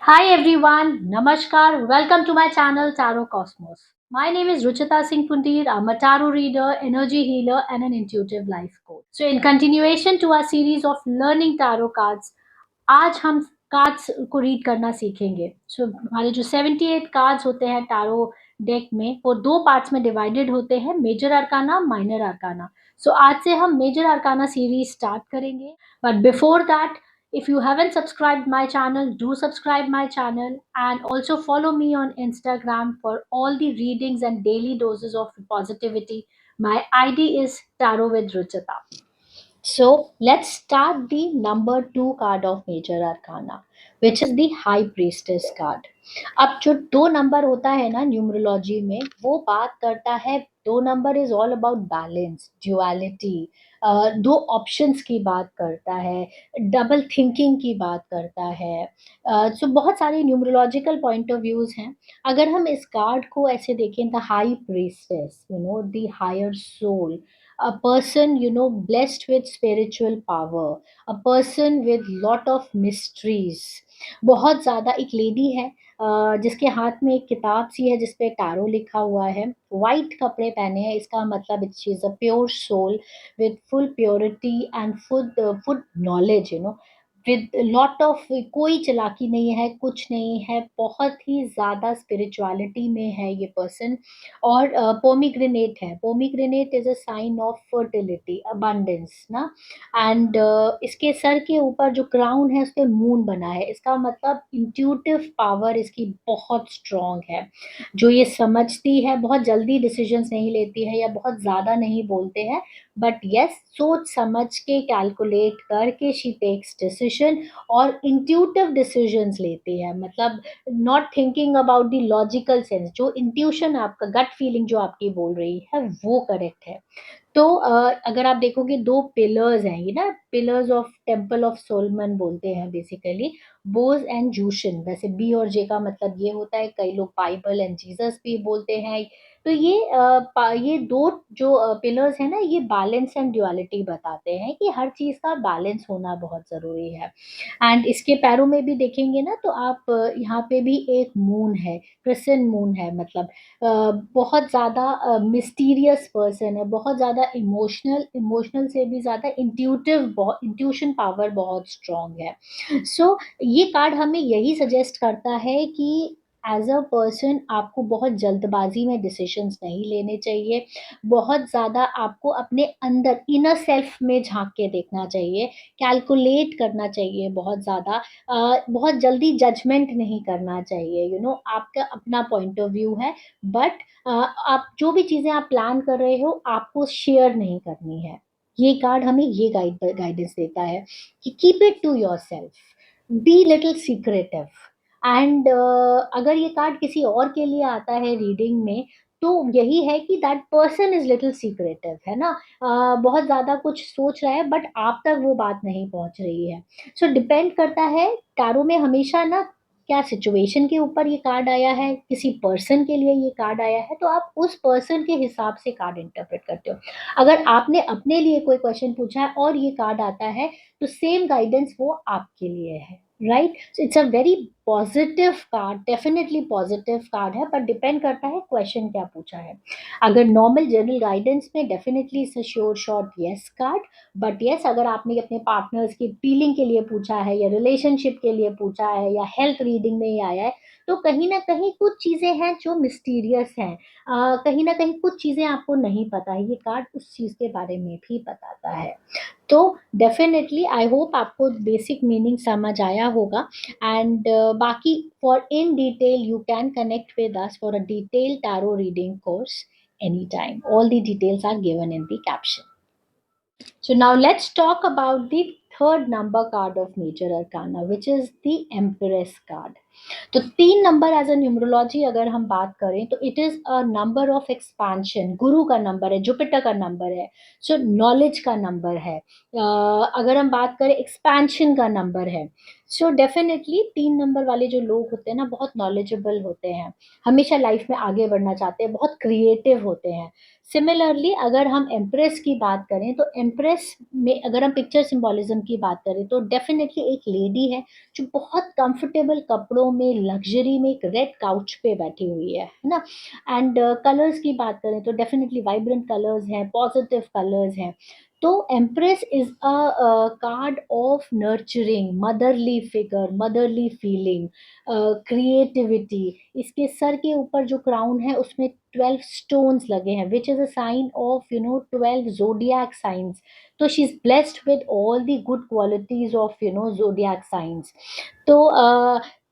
Hi everyone, Namaskar. Welcome to my channel Tarot Cosmos. My name is Ruchita Singh Pundir. I'm a tarot reader, energy healer, and an intuitive life coach. So, in continuation to our series of learning tarot cards, आज हम cards को read करना सीखेंगे. हमारे जो 78 cards होते हैं tarot deck में वो दो पार्ट्स में डिवाइडेड होते हैं, मेजर अरकाना, माइनर अरकाना. सो आज से हम मेजर अरकाना सीरीज स्टार्ट करेंगे. But before that, if you haven't subscribed my channel, do subscribe my channel and also follow me on Instagram for all the readings and daily doses of positivity. My ID is Tarot with Ruchita. So let's start the number 2 card of Major Arcana, which is the High Priestess card. अब जो दो number होता है ना numerology में, वो बात करता है, दो number is all about balance, duality, दो ऑप्शंस की बात करता है, डबल थिंकिंग की बात करता है. सो बहुत सारे न्यूमरोलॉजिकल पॉइंट ऑफ व्यूज हैं. अगर हम इस कार्ड को ऐसे देखें, the high priestess, the higher soul, a person blessed with spiritual power, a person with lot of mysteries. बहुत ज़्यादा एक लेडी है, जिसके हाथ में एक किताब सी है जिसपे टैरो लिखा हुआ है, वाइट कपड़े पहने हैं. इसका मतलब she is a pure soul with full purity and full knowledge, with lot of, कोई चालाकी नहीं है, कुछ नहीं है, बहुत ही ज़्यादा स्पिरिचुअलिटी में है ये पर्सन. और पोमीग्रेनेट है. Pomegranate is a sign of fertility, abundance ना. एंड इसके सर के ऊपर जो क्राउन है उस पे मून बना है. इसका मतलब इंट्यूटिव पावर इसकी बहुत स्ट्रांग है. जो ये समझती है, बहुत जल्दी डिसीजंस नहीं लेती है या बहुत ज़्यादा नहीं बोलते हैं, बट यस, सोच समझ के कैलकुलेट करके शी टेक्स डिसीजन और इंट्यूटिव डिसीजंस लेती है. मतलब not thinking about the logical sense. जो इंट्यूशन आपका गट फीलिंग जो आपकी बोल रही है वो करेक्ट है. तो अगर आप देखोगे, दो पिलर्स हैं ये ना, pillars of temple of Solomon बोलते हैं बेसिकली, बोज एंड जूशन. वैसे बी और जे का मतलब ये होता है, कई लोग बाइबल एंड जीसस भी बोलते हैं. तो ये दो जो पिलर्स हैं ना, ये बैलेंस एंड ड्युअलिटी बताते हैं कि हर चीज़ का बैलेंस होना बहुत ज़रूरी है. एंड इसके पैरों में भी देखेंगे ना, तो आप यहाँ पे भी एक मून है, क्रिसेंट मून है. मतलब बहुत ज़्यादा मिस्टीरियस पर्सन है, बहुत ज़्यादा इमोशनल, इमोशनल से भी ज़्यादा इंट्यूशन पावर बहुत स्ट्रांग है. सो ये कार्ड हमें यही सजेस्ट करता है कि एज अ पर्सन आपको बहुत जल्दबाजी में डिसीजंस नहीं लेने चाहिए. बहुत ज़्यादा आपको अपने अंदर इनर सेल्फ में झांक के देखना चाहिए, कैलकुलेट करना चाहिए बहुत ज़्यादा. बहुत जल्दी जजमेंट नहीं करना चाहिए. आपका अपना पॉइंट ऑफ व्यू है, बट आप जो भी चीज़ें आप प्लान कर रहे हो आपको शेयर नहीं करनी है. ये कार्ड हमें ये गाइडेंस देता है कि keep it to yourself, be little secretive. And अगर ये कार्ड किसी और के लिए आता है रीडिंग में, तो यही है कि that person is little secretive, है ना. बहुत ज़्यादा कुछ सोच रहा है बट आप तक वो बात नहीं पहुंच रही है. सो डिपेंड करता है. टैरो में हमेशा ना, क्या सिचुएशन के ऊपर ये कार्ड आया है, किसी पर्सन के लिए ये कार्ड आया है, तो आप उस पर्सन के हिसाब से कार्ड इंटरप्रेट करते हो. अगर आपने अपने लिए कोई क्वेश्चन पूछा है और ये कार्ड आता है, तो सेम गाइडेंस वो आपके लिए है, right. So it's a very positive card, definitely positive card है, पर डिपेंड करता है क्वेश्चन क्या पूछा है. अगर नॉर्मल जनरल गाइडेंस में definitely it's a sure short yes card. But yes, अगर आपने अपने पार्टनर्स की फीलिंग के लिए पूछा है या रिलेशनशिप के लिए पूछा है या हेल्थ रीडिंग में ही आया है, तो कहीं ना कहीं कुछ चीज़ें हैं जो मिस्टीरियस हैं. कहीं ना कहीं कुछ चीज़ें आपको नहीं पता है. ये कार्ड उस चीज़ के बारे में भी बताता है. तो डेफिनेटली आई होप आपको बेसिक मीनिंग समझ आया होगा. एंड बाकी for in detail you can connect with us for a detail tarot reading course anytime. All the details are given in the caption. So now let's talk about the third number card of Major Arcana, which is the Empress card. तो 3 number as a numerology अगर हम बात करें, तो it is a number of expansion. गुरु का number है, Jupiter का number है, सो नॉलेज का नंबर है. अगर हम बात करें, एक्सपेंशन का नंबर है. सो डेफिनेटली 3 नंबर वाले जो लोग होते हैं ना, बहुत नॉलेजेबल होते हैं, हमेशा लाइफ में आगे बढ़ना चाहते हैं, बहुत क्रिएटिव होते हैं. सिमिलरली अगर हम एम्प्रेस की बात करें, तो एम्प्रेस में अगर हम पिक्चर सिंबोलिज्म की बात करें, तो डेफिनेटली एक लेडी है जो बहुत कंफर्टेबल कपड़ों बालों में लग्जरी में एक रेड काउच पे बैठी हुई है ना। एंड कलर्स की बात करें तो डेफिनेटली वाइब्रेंट कलर्स हैं, पॉजिटिव कलर्स हैं। तो empress is a card of nurturing, motherly figure, motherly feeling, creativity. इसके सर के ऊपर जो क्राउन है उसमें 12 स्टोन्स लगे हैं, which is a sign of 12 zodiac science. तो she is blessed with all the good qualities of zodiac science. तो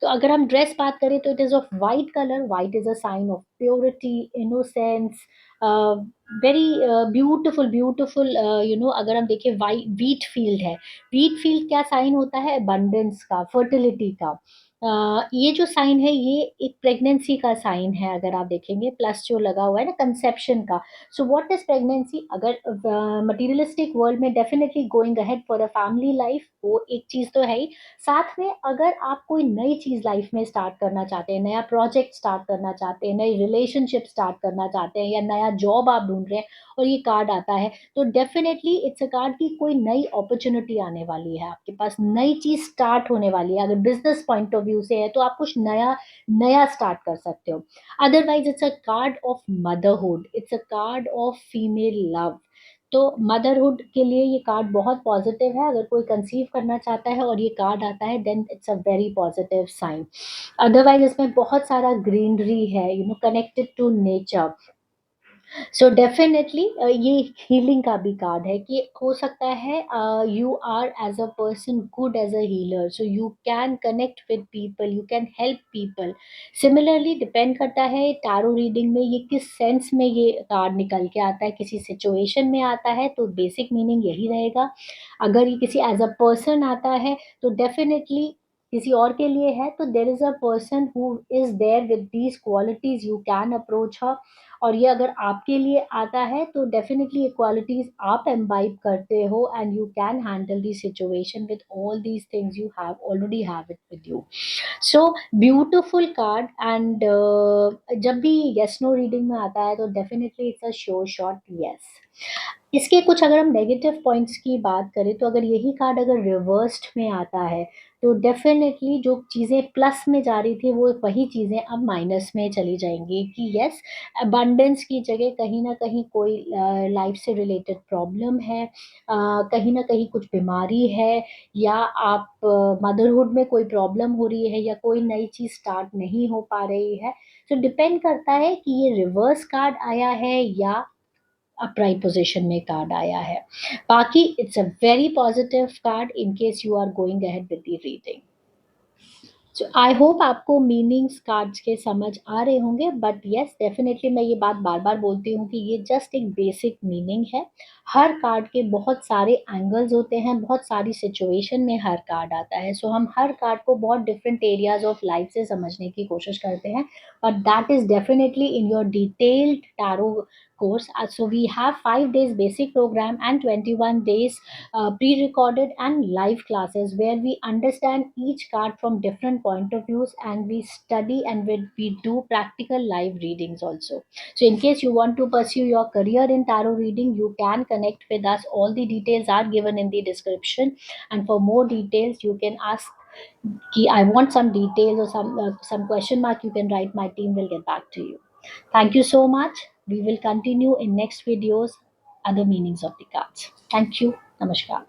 तो अगर हम ड्रेस बात करें तो it is of white colour. White is a sign of purity, innocence, very beautiful beautiful. अगर हम देखें वाइट वीट फील्ड है। वीट फील्ड क्या साइन होता है? अबंडेंस का, फर्टिलिटी का। ये जो साइन है ये एक प्रेगनेंसी का साइन है, अगर आप देखेंगे प्लस जो लगा हुआ है ना, कंसेप्शन का। So what is pregnancy? अगर मटीरियलिस्टिक वर्ल्ड में definitely going ahead for a family life, वो एक चीज तो है ही। साथ में अगर आप कोई नई चीज लाइफ में स्टार्ट करना चाहते हैं, नया प्रोजेक्ट स्टार्ट करना चाहते हैं, नई रिलेशनशिप स्टार्ट करना चाहते हैं, या नया जॉब आप ढूंढ रहे हैं और ये कार्ड आता है, तो डेफिनेटली इट्स अ कार्ड की कोई नई अपॉर्चुनिटी आने वाली है, आपके पास नई चीज स्टार्ट होने वाली है। अगर बिजनेस पॉइंट ऑफ व्यू से है तो आप कुछ नया नया स्टार्ट कर सकते हो। Otherwise it's a card of motherhood, it's a card of female love. तो मदरहुड के लिए ये कार्ड बहुत पॉजिटिव है। अगर कोई कंसीव करना चाहता है और ये कार्ड आता है then it's a very positive sign. Otherwise इसमें बहुत सारा ग्रीनरी है, connected to nature. So definitely ये हीलिंग का भी कार्ड है कि हो सकता है you are as a person good as a healer, so you can connect with people, you can help people. Similarly depend करता है टैरो रीडिंग में ये किस सेंस में ये कार्ड निकल के आता है। किसी सिचुएशन में आता है तो बेसिक मीनिंग यही रहेगा। अगर ये किसी एज अ पर्सन आता है तो डेफिनेटली किसी और के लिए है, तो there is a person who is there with these qualities, you can approach her. और ये अगर आपके लिए आता है तो डेफिनेटली ये क्वालिटीज आप एम्बाइब करते हो and you can handle the situation with all these things you have already have it with you. So beautiful card. And जब भी यस नो रीडिंग में आता है तो definitely it's a sure shot yes. इसके कुछ अगर हम नेगेटिव पॉइंट्स की बात करें तो अगर यही कार्ड अगर रिवर्स्ड में आता है तो डेफिनेटली जो चीज़ें प्लस में जा रही थी वो वही चीज़ें अब माइनस में चली जाएंगी। कि यस, अबंडेंस की जगह कहीं ना कहीं कोई लाइफ से रिलेटेड प्रॉब्लम है, कहीं ना कहीं कुछ बीमारी है, या आप मदरहुड में कोई प्रॉब्लम हो रही है, या कोई नई चीज़ स्टार्ट नहीं हो पा रही है। तो डिपेंड करता है कि ये रिवर्स कार्ड आया है या अपराइट पोजीशन में कार्ड आया है। बाकी it's a very positive card in case you are going ahead with the reading. So I hope आपको मीनिंग्स कार्ड्स के समझ आ रहे होंगे। बट यस, डेफिनेटली मैं ये बात बार बार बोलती हूँ कि ये जस्ट एक बेसिक मीनिंग है। हर कार्ड के बहुत सारे एंगल्स होते हैं, बहुत सारी सिचुएशन में हर कार्ड आता है। सो हम हर कार्ड को बहुत डिफरेंट एरियाज ऑफ लाइफ से समझने की कोशिश करते हैं। But that is definitely in your detailed tarot course. So we have 5 days basic program and 21 days pre-recorded and live classes where we understand each card from different point of views, and we study and we do practical live readings also. So in case you want to pursue your career in tarot reading, you can connect with us. All the details are given in the description, and for more details you can ask कि I want some details or some question mark, you can write. My team will get back to you. Thank you so much. We will continue in next videos other meanings of the cards. Thank you. Namaskar.